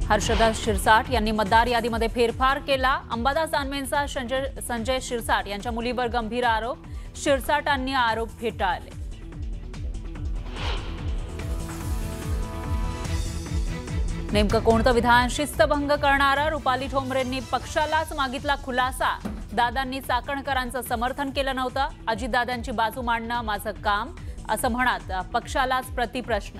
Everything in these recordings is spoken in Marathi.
हर्षदास शिरसाट यांनी मतदार यादीमध्ये फेरफार केला। अंबादास दानवेंचा संजय शिरसाट यांच्या मुलीवर गंभीर आरोप, शिरसाटांनी आरोप फेटाळले। नेमकं कोणतं विधान शिस्तभंग करणारं? रुपाली ठोंबरेंनी पक्षालाच मागितला खुलासा। दादांनी चाकणकरांचं समर्थन केलं नव्हतं, अजितदादांची बाजू मांडणं माझं काम असं म्हणत पक्षालाच प्रतिप्रश्न।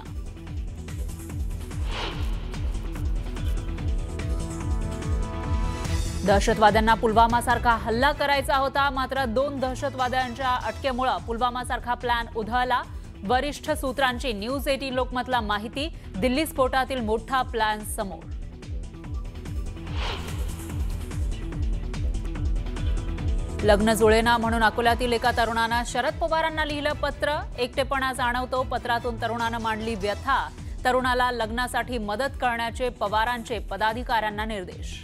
दहशतवाद्यांना पुलवामासारखा हल्ला करायचा होता, मात्र 2 दहशतवाद्यांच्या अटकेमुळे पुलवामासारखा प्लॅन उधळला। वरिष्ठ सूत्रांची न्यूज 18 लोकमतला माहिती, दिल्ली स्फोटातील मोठा प्लॅन समोर। लग्न जुळेना म्हणून अकोल्यातील एका तरुणानं शरद पवारांना लिहिलं पत्र। एकटेपणा जाणवतो, पत्रातून तरुणानं मांडली व्यथा। तरुणाला लग्नासाठी मदत करण्याचे पवारांचे पदाधिकाऱ्यांना निर्देश।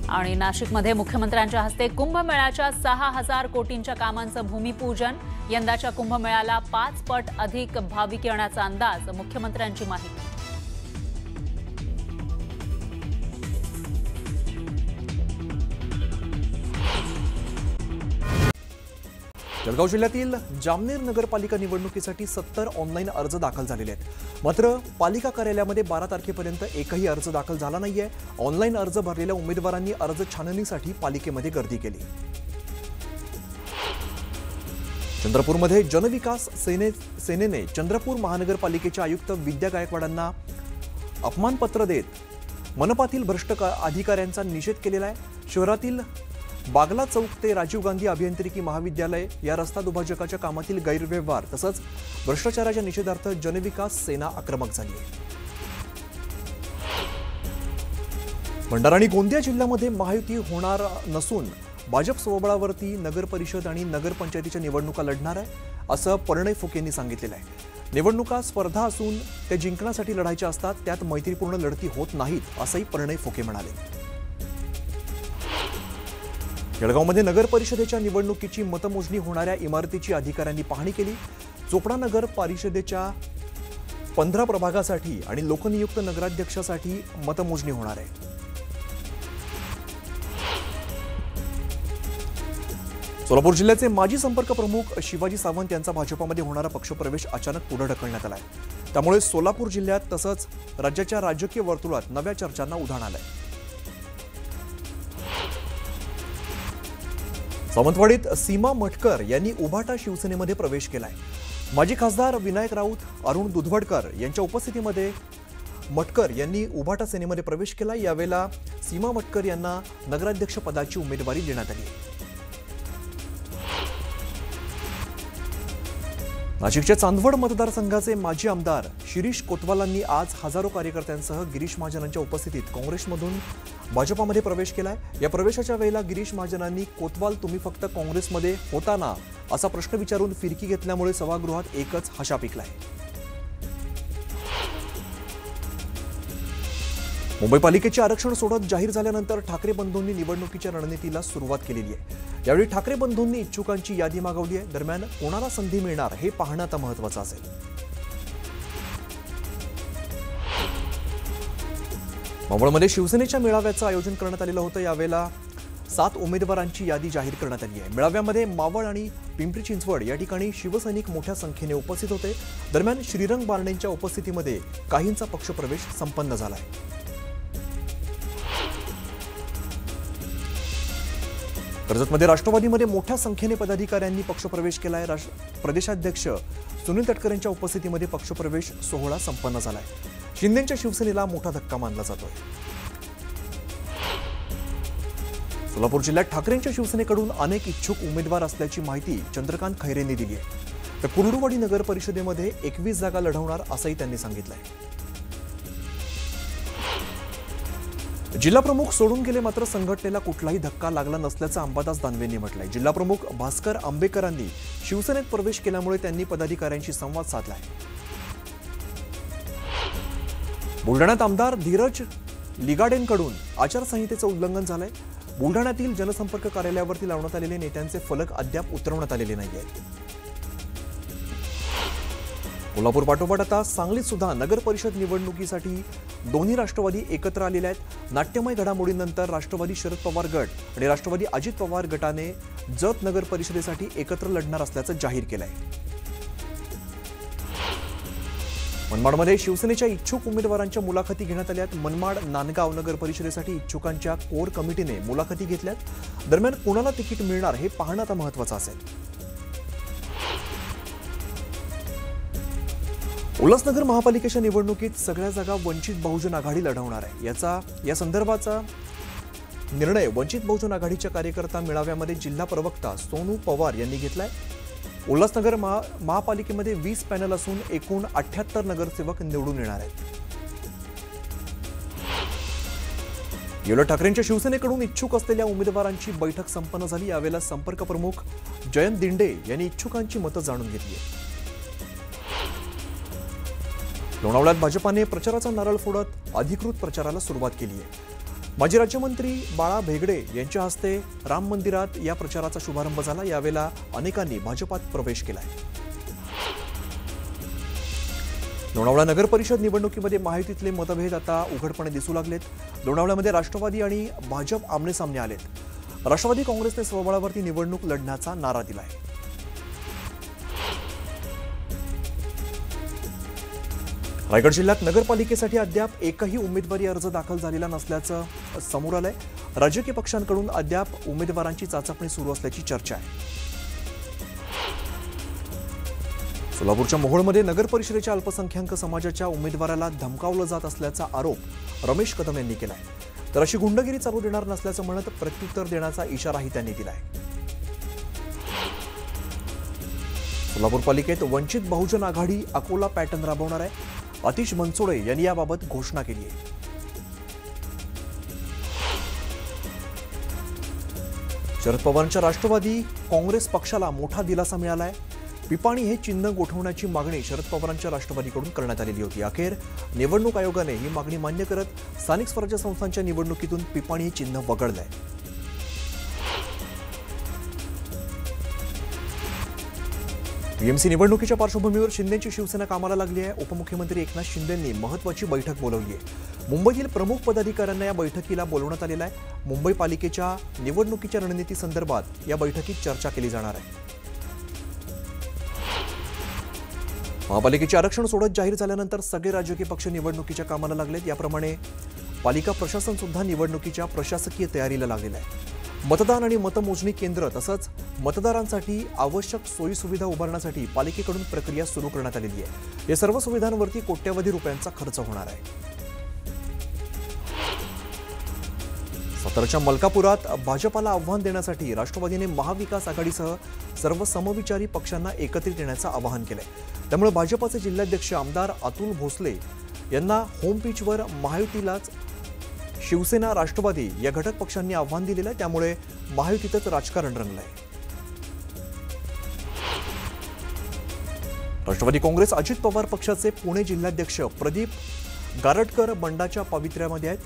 आणि नाशिकमध्ये मुख्यमंत्र्यांच्या हस्ते कुंभमेळ्याच्या 6000 कोटींच्या कामांचं भूमिपूजन। यंदाच्या कुंभमेळ्याला 5 पट अधिक भाविक येण्याचा अंदाज, मुख्यमंत्र्यांची माहिती। जळगाव जिल्ह्यातील जामनेर नगरपालिका निवडणुकीसाठी 70 ऑनलाईन अर्ज दाखल झालेले आहेत। मात्र पालिका कार्यालयामध्ये 12 तारखेपर्यंत एकही अर्ज दाखल झाला नाहीये। ऑनलाईन अर्ज भरलेल्या उमेदवारांनी अर्ज छाननीसाठी पालिकेमध्ये गर्दी केली। चंद्रपूरमध्ये जनविकास सेनेने चंद्रपूर महानगरपालिकेचे आयुक्त विद्या गायकवाडांना अपमानपत्र देत मनपातील भ्रष्ट अधिकाऱ्यांचा निषेध केलेला आहे। शहरातील बागला चौक ते राजीव गांधी अभियांत्रिकी महाविद्यालय या रस्ता दुभाजकाच्या कामातील गैरव्यवहार तसंच भ्रष्टाचाराच्या निषेधार्थ जनविकास सेना आक्रमक झाली आहे। भंडारा आणि गोंदिया जिल्ह्यामध्ये महायुती होणार नसून भाजप स्वबळावरती नगर परिषद आणि नगरपंचायतीच्या निवडणुका लढणार आहे, असं परिणय फुके यांनी सांगितलेलं आहे। निवडणुका स्पर्धा असून त्या जिंकण्यासाठी लढायच्या असतात, त्यात मैत्रीपूर्ण लढती होत नाहीत, असंही परिणय फुके म्हणाले। जळगावमध्ये नगर परिषदेच्या निवडणुकीची मतमोजणी होणाऱ्या इमारतीची अधिकाऱ्यांनी पाहणी केली। चोपडा नगर परिषदेच्या 15 प्रभागासाठी आणि लोकनियुक्त नगराध्यक्षासाठी मतमोजणी होणार आहे। सोलापूर जिल्ह्याचे माजी संपर्क प्रमुख शिवाजी सावंत यांचा भाजपमध्ये होणारा पक्षप्रवेश अचानक पुढे ढकलण्यात आलाय। त्यामुळे सोलापूर जिल्ह्यात तसंच राज्याच्या राजकीय वर्तुळात नव्या चर्चांना उधाण आलंय। सावंतवाडीत सीमा मटकर यांनी उभाटा शिवसेनेमध्ये प्रवेश केलाय। माजी खासदार विनायक राऊत, अरुण दुधवडकर यांच्या उपस्थितीमध्ये मटकर यांनी उभाटा सेनेमध्ये प्रवेश केला। यावेळेला सीमा मटकर यांना नगराध्यक्ष पदाची उमेदवारी देण्यात आली। नाशिकच्या चांदवड मतदारसंघाचे माजी आमदार शिरीष कोतवालांनी आज हजारो कार्यकर्त्यांसह गिरीश महाजनांच्या उपस्थितीत काँग्रेसमधून भाजपामध्ये प्रवेश केलाय। या प्रवेशाच्या वेळेला गिरीश महाजनांनी कोतवाल तुम्ही फक्त काँग्रेसमध्ये होता ना असा प्रश्न विचारून फिरकी घेतल्यामुळे सभागृहात एकच हशा पिकलाय। मुंबई पालिकेचे आरक्षण सोडत जाहीर झाल्यानंतर ठाकरे बंधूंनी निवडणुकीच्या रणनीतीला सुरुवात केलेली आहे। यावेळी ठाकरे बंधूंनी इच्छुकांची यादी मागवली आहे। दरम्यान कोणाला संधी मिळणार हे पाहणं आता महत्त्वाचं असेल। मावळमध्ये शिवसेनेच्या मेळाव्याचं आयोजन करण्यात आलेलं होतं। यावेळेला 7 उमेदवारांची यादी जाहीर करण्यात आली आहे। मेळाव्यामध्ये मावळ आणि पिंपरी चिंचवड या ठिकाणी शिवसैनिक मोठ्या संख्येने उपस्थित होते। दरम्यान श्रीरंग बारणेंच्या उपस्थितीमध्ये काहींचा पक्षप्रवेश संपन्न झाला आहे। कर्जतमध्ये राष्ट्रवादीमध्ये मोठ्या संख्येने पदाधिकाऱ्यांनी पक्षप्रवेश केलाय। प्रदेशाध्यक्ष सुनील तटकरे यांच्या उपस्थितीमध्ये पक्षप्रवेश सोहळा संपन्न झालाय। शिंदेच्या शिवसेनेला मोठा धक्का मानला जातोय। सोलापूर जिल्ह्यात ठाकरेंच्या शिवसेनेकडून अनेक इच्छुक उमेदवार असल्याची माहिती चंद्रकांत खैरेंनी दिली आहे। तर कुर्डुवाडी नगर परिषदेमध्ये 21 जागा लढवणार असंही त्यांनी सांगितलंय। जिल्हाप्रमुख सोडून गेले, मात्र संघटनेला कुठलाही धक्का लागला नसल्याचं अंबादास दानवेंनी म्हटलंय। जिल्हाप्रमुख भास्कर आंबेकरांनी शिवसेनेत प्रवेश केल्यामुळे त्यांनी पदाधिकाऱ्यांशी संवाद साधलाय। बुलढाण्यात आमदार धीरज लिगाडेंकडून आचारसंहितेचं उल्लंघन झालंय। बुलढाण्यातील जनसंपर्क कार्यालयावरती लावण्यात आलेले नेत्यांचे फलक अद्याप उतरवण्यात आलेले नाहीये। कोल्हापूर पाठोपाठ आता सांगलीत सुद्धा नगर परिषद निवडणुकीसाठी दोन्ही राष्ट्रवादी एकत्र आलेले आहेत. नाट्यमय घडामोडींनंतर राष्ट्रवादी शरद पवार गट आणि राष्ट्रवादी अजित पवार गटाने जत नगर परिषदेसाठी एकत्र लढणार असल्याचं जाहीर केलंय. मनमाडमध्ये शिवसेनेच्या इच्छुक उमेदवारांच्या मुलाखती घेण्यात आल्यात. मनमाड नांदगाव नगर परिषदेसाठी इच्छुकांच्या कोर कमिटीने मुलाखती घेतल्यात. दरम्यान कोणाला तिकीट मिळणार हे पाहणं आता महत्त्वाचं असेल. उल्हासनगर महापालिकेच्या निवडणुकीत सगळ्या जागा वंचित बहुजन आघाडी लढवणार आहे. या संदर्भाचा निर्णय वंचित बहुजन आघाडीच्या कार्यकर्ता मेळाव्यामध्ये जिल्हा प्रवक्ता सोनू पवार यांनी घेतलाय. उल्हासनगर महापालिकेमध्ये 20 पॅनल असून एकूण 78 नगरसेवक निवडून येणार आहेत. उद्धव ठाकरेंच्या शिवसेनेकडून इच्छुक असलेल्या उमेदवारांची बैठक संपन्न झाली. यावेळेला संपर्क प्रमुख जयंत दिंडे यांनी इच्छुकांची मतं जाणून घेतली. लोणावळ्यात भाजपाने प्रचाराचा नारळ फोडत अधिकृत प्रचाराला सुरुवात केली आहे. माजी राज्यमंत्री बाळा भेगडे यांच्या हस्ते राम मंदिरात या प्रचाराचा शुभारंभ झाला. यावेळेला अनेकांनी भाजपात प्रवेश केलाय. लोणावळा नगर परिषद निवडणुकीमध्ये महायुतीतले मतभेद आता उघडपणे दिसू लागलेत. लोणावळ्यामध्ये राष्ट्रवादी आणि भाजप आमनेसामने आलेत. राष्ट्रवादी काँग्रेसने स्वबळावरती निवडणूक लढण्याचा नारा दिलाय. रायगड जिल्ह्यात नगरपालिकेसाठी अद्याप एकही उमेदवारी अर्ज दाखल झालेला नसल्याचं समोर आलंय. राजकीय पक्षांकडून अद्याप उमेदवारांची चाचपणी सुरू असल्याची चर्चा आहे. सोलापूरच्या मोहोळमध्ये नगर परिषदेच्या अल्पसंख्याक समाजाच्या उमेदवाराला धमकावलं जात असल्याचा आरोप रमेश कदम यांनी केलाय. तर अशी गुंडगिरी चालू देणार नसल्याचं म्हणत प्रत्युत्तर देण्याचा इशाराही त्यांनी दिलाय. सोलापूर पालिकेत वंचित बहुजन आघाडी अकोला पॅटर्न राबवणार आहे. आतिश मनसोडे यांनी याबाबत घोषणा केली आहे. शरद पवारांच्या राष्ट्रवादी काँग्रेस पक्षाला मोठा दिलासा मिळालाय. पिपाणी हे चिन्ह गोठवण्याची मागणी शरद पवारांच्या राष्ट्रवादीकडून करण्यात आलेली होती. अखेर निवडणूक आयोगाने ही मागणी मान्य करत स्थानिक स्वराज्य संस्थांच्या निवडणुकीतून पिपाणी हे चिन्ह वगळलंय. टीएमसी निवडणुकीच्या पार्श्वभूमीवर शिंदेची शिवसेना कामाला लागली आहे. उपमुख्यमंत्री एकनाथ शिंदेंनी महत्त्वाची बैठक बोलावली आहे. मुंबईतील प्रमुख पदाधिकाऱ्यांना या बैठकीला बोलवण्यात आलेलं आहे. मुंबई पालिकेच्या निवडणुकीच्या रणनीती संदर्भात या बैठकीत चर्चा केली जाणार आहे. महापालिकेचे आरक्षण सोडत जाहीर झाल्यानंतर सगळे राजकीय पक्ष निवडणुकीच्या कामाला लागलेत. याप्रमाणे पालिका प्रशासन सुद्धा निवडणुकीच्या प्रशासकीय तयारीला लागलेलं आहे. मतदान आणि मतमोजणी केंद्र तसंच मतदारांसाठी आवश्यक सोयीसुविधा उभारण्यासाठी पालिकेकडून प्रक्रिया सुरू करण्यात आलेली आहे. या सर्व सुविधांवरती कोट्यवधी रुपयांचा खर्च होणार आहे. सातारच्या मलकापुरात भाजपाला आव्हान देण्यासाठी राष्ट्रवादीने महाविकास आघाडीसह सर्व समविचारी पक्षांना एकत्रित येण्याचं आवाहन केलंय. त्यामुळे भाजपाचे जिल्हाध्यक्ष आमदार अतुल भोसले यांना होम पिचवर महायुतीलाच शिवसेना राष्ट्रवादी या घटक पक्षांनी आव्हान दिलेलं आहे. त्यामुळे महायुतीतच राजकारण रंगलंय. राष्ट्रवादी काँग्रेस अजित पवार पक्षाचे पुणे जिल्हाध्यक्ष प्रदीप गारटकर बंडाच्या पवित्र्यामध्ये आहेत.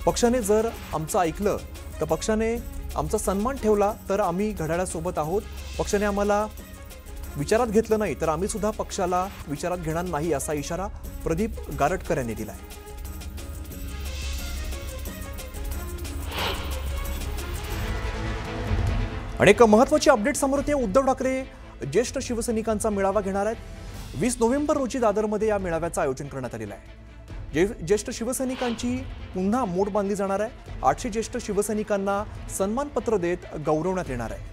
पक्षाने जर आमचं ऐकलं तर पक्षाने आमचा सन्मान ठेवला तर आम्ही घड्याळासोबत आहोत. पक्षाने आम्हाला विचारात घेतलं नाही तर आम्ही सुद्धा पक्षाला विचारात घेणार नाही असा इशारा प्रदीप गारटकर यांनी दिलाय. आणि एक महत्त्वाची अपडेट समोर येते. उद्धव ठाकरे ज्येष्ठ शिवसैनिकांचा मेळावा घेणार आहेत. 20 नोव्हेंबर रोजी दादरमध्ये या मेळाव्याचं आयोजन करण्यात आलेलं आहे. ज्येष्ठ शिवसैनिकांची पुन्हा मोड बांधली जाणार आहे. 800 ज्येष्ठ शिवसैनिकांना सन्मानपत्र देत गौरवण्यात येणार आहे.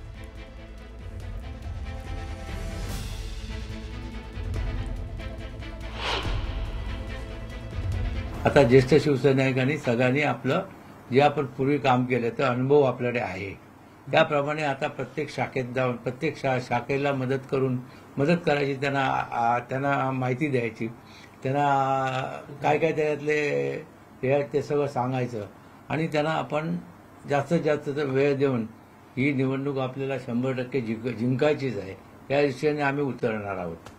आता ज्येष्ठ शिवसैनिकांनी सगळ्यांनी आपलं जे आपण पूर्वी काम केलं तर अनुभव आपल्याकडे आहे. त्याप्रमाणे आता प्रत्येक शाखेत जाऊन प्रत्येक शाखेला मदत करायची, त्यांना माहिती द्यायची, त्यांना काय काय त्याच्यातले हे ते सगळं सांगायचं आणि त्यांना आपण जास्तीत जास्त वेळ देऊन ही निवडणूक आपल्याला 100% जिंकायचीच आहे या दिशेने आम्ही उतरणार आहोत.